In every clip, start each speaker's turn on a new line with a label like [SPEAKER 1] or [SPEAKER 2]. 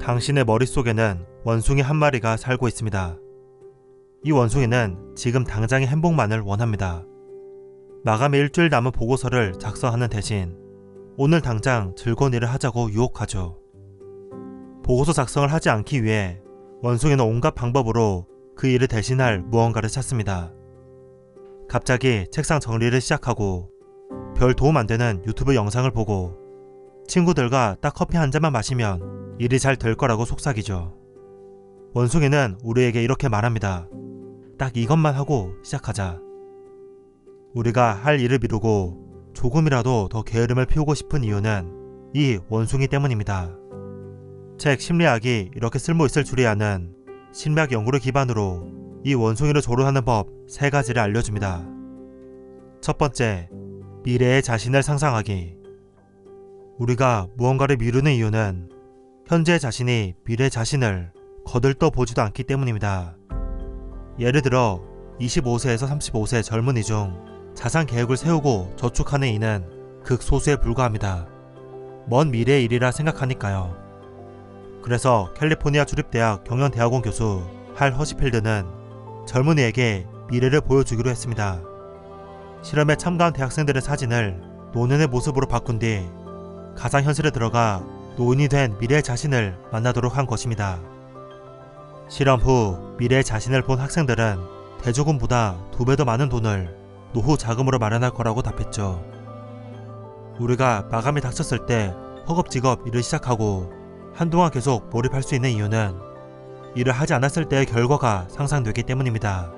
[SPEAKER 1] 당신의 머릿속에는 원숭이 한 마리가 살고 있습니다. 이 원숭이는 지금 당장의 행복만을 원합니다. 마감에 일주일 남은 보고서를 작성하는 대신 오늘 당장 즐거운 일을 하자고 유혹하죠. 보고서 작성을 하지 않기 위해 원숭이는 온갖 방법으로 그 일을 대신할 무언가를 찾습니다. 갑자기 책상 정리를 시작하고 별 도움 안 되는 유튜브 영상을 보고 친구들과 딱 커피 한 잔만 마시면 일이 잘 될 거라고 속삭이죠. 원숭이는 우리에게 이렇게 말합니다. 딱 이것만 하고 시작하자. 우리가 할 일을 미루고 조금이라도 더 게으름을 피우고 싶은 이유는 이 원숭이 때문입니다. 책 심리학이 이렇게 쓸모있을 줄이야는 심리학 연구를 기반으로 이 원숭이를 조련하는 법 3가지를 알려줍니다. 첫 번째, 미래의 자신을 상상하기. 우리가 무언가를 미루는 이유는 현재의 자신이 미래의 자신을 거들떠 보지도 않기 때문입니다. 예를 들어 25세에서 35세 젊은이 중 자산 계획을 세우고 저축하는 이는 극소수에 불과합니다. 먼 미래의 일이라 생각하니까요. 그래서 캘리포니아 주립대학 경영대학원 교수 할 허시필드는 젊은이에게 미래를 보여주기로 했습니다. 실험에 참가한 대학생들의 사진을 노년의 모습으로 바꾼 뒤 가상현실에 들어가 노인이 된 미래의 자신을 만나도록 한 것입니다. 실험 후 미래의 자신을 본 학생들은 대조금보다 2배 더 많은 돈을 노후 자금으로 마련할 거라고 답했죠. 우리가 마감이 닥쳤을 때 허겁지겁 일을 시작하고 한동안 계속 몰입할 수 있는 이유는 일을 하지 않았을 때의 결과가 상상되기 때문입니다.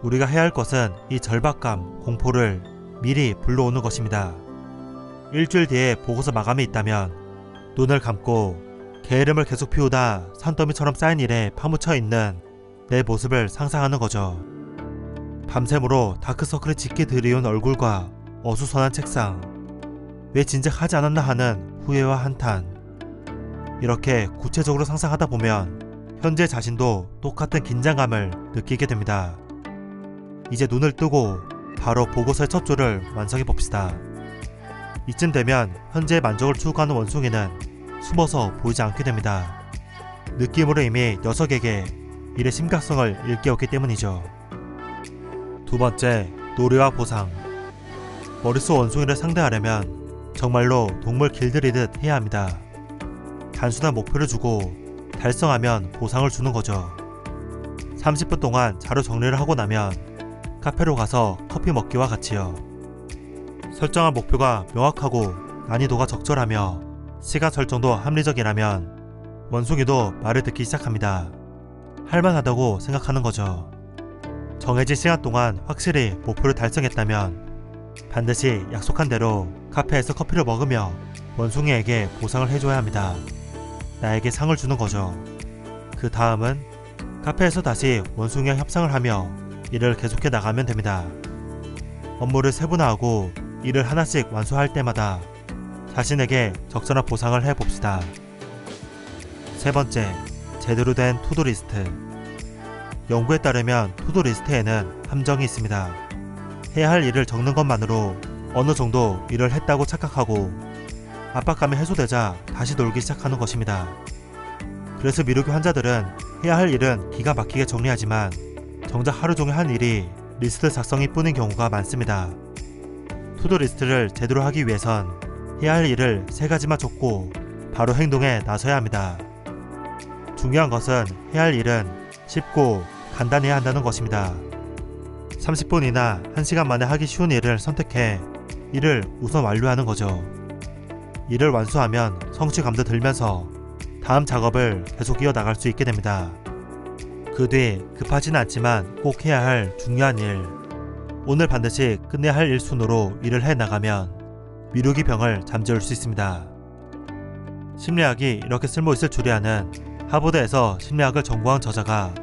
[SPEAKER 1] 우리가 해야 할 것은 이 절박감, 공포를 미리 불러오는 것입니다. 일주일 뒤에 보고서 마감이 있다면 눈을 감고 게으름을 계속 피우다 산더미처럼 쌓인 일에 파묻혀 있는 내 모습을 상상하는 거죠. 밤샘으로 다크서클이 짙게 드리운 얼굴과 어수선한 책상, 왜 진작 하지 않았나 하는 후회와 한탄. 이렇게 구체적으로 상상하다 보면 현재 자신도 똑같은 긴장감을 느끼게 됩니다. 이제 눈을 뜨고 바로 보고서의 첫 줄을 완성해 봅시다. 이쯤 되면 현재의 만족을 추구하는 원숭이는 숨어서 보이지 않게 됩니다. 느낌으로 이미 녀석에게 일의 심각성을 일깨웠기 때문이죠. 두 번째, 노래와 보상. 머릿속 원숭이를 상대하려면 정말로 동물 길들이듯 해야 합니다. 단순한 목표를 주고 달성하면 보상을 주는 거죠. 30분 동안 자료 정리를 하고 나면 카페로 가서 커피 먹기와 같이요. 설정한 목표가 명확하고 난이도가 적절하며 시간 설정도 합리적이라면 원숭이도 말을 듣기 시작합니다. 할만하다고 생각하는 거죠. 정해진 시간 동안 확실히 목표를 달성했다면 반드시 약속한 대로 카페에서 커피를 먹으며 원숭이에게 보상을 해줘야 합니다. 나에게 상을 주는 거죠. 그 다음은 카페에서 다시 원숭이와 협상을 하며 일을 계속해 나가면 됩니다. 업무를 세분화하고 일을 하나씩 완수할 때마다 자신에게 적절한 보상을 해봅시다. 세 번째, 제대로 된 투두리스트. 연구에 따르면 투두리스트에는 함정이 있습니다. 해야 할 일을 적는 것만으로 어느 정도 일을 했다고 착각하고 압박감이 해소되자 다시 놀기 시작하는 것입니다. 그래서 미루기 환자들은 해야 할 일은 기가 막히게 정리하지만 정작 하루 종일 한 일이 리스트 작성이 뿐인 경우가 많습니다. 투두리스트를 제대로 하기 위해선 해야 할 일을 3가지만 적고 바로 행동에 나서야 합니다. 중요한 것은 해야 할 일은 쉽고 간단해야 한다는 것입니다. 30분이나 1시간 만에 하기 쉬운 일을 선택해 일을 우선 완료하는 거죠. 일을 완수하면 성취감도 들면서 다음 작업을 계속 이어나갈 수 있게 됩니다. 그 뒤 급하지는 않지만 꼭 해야 할 중요한 일, 오늘 반드시 끝내야 할 일 순으로 일을 해나가면 미루기 병을 잠재울 수 있습니다. 심리학이 이렇게 쓸모있을 줄이야는 하버드에서 심리학을 전공한 저자가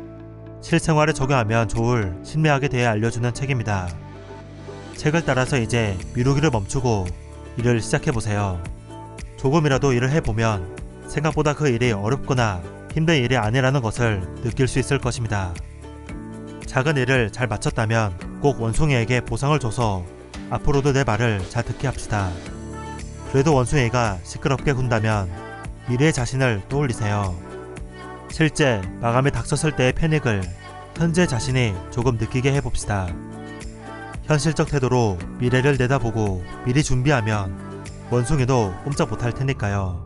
[SPEAKER 1] 실생활에 적용하면 좋을 심리학에 대해 알려주는 책입니다. 책을 따라서 이제 미루기를 멈추고 일을 시작해보세요. 조금이라도 일을 해보면 생각보다 그 일이 어렵거나 힘든 일이 아니라는 것을 느낄 수 있을 것입니다. 작은 일을 잘 마쳤다면 꼭 원숭이에게 보상을 줘서 앞으로도 내 말을 잘 듣게 합시다. 그래도 원숭이가 시끄럽게 군다면 미래의 자신을 떠올리세요. 실제 마감이 닥쳤을 때의 패닉을 현재 자신이 조금 느끼게 해봅시다. 현실적 태도로 미래를 내다보고 미리 준비하면 원숭이도 꼼짝 못할 테니까요.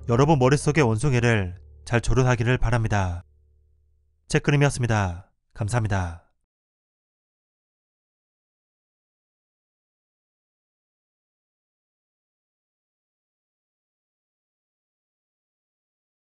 [SPEAKER 1] 여러분 머릿속의 원숭이를 잘 조련하기를 바랍니다. 책그림이었습니다. 감사합니다.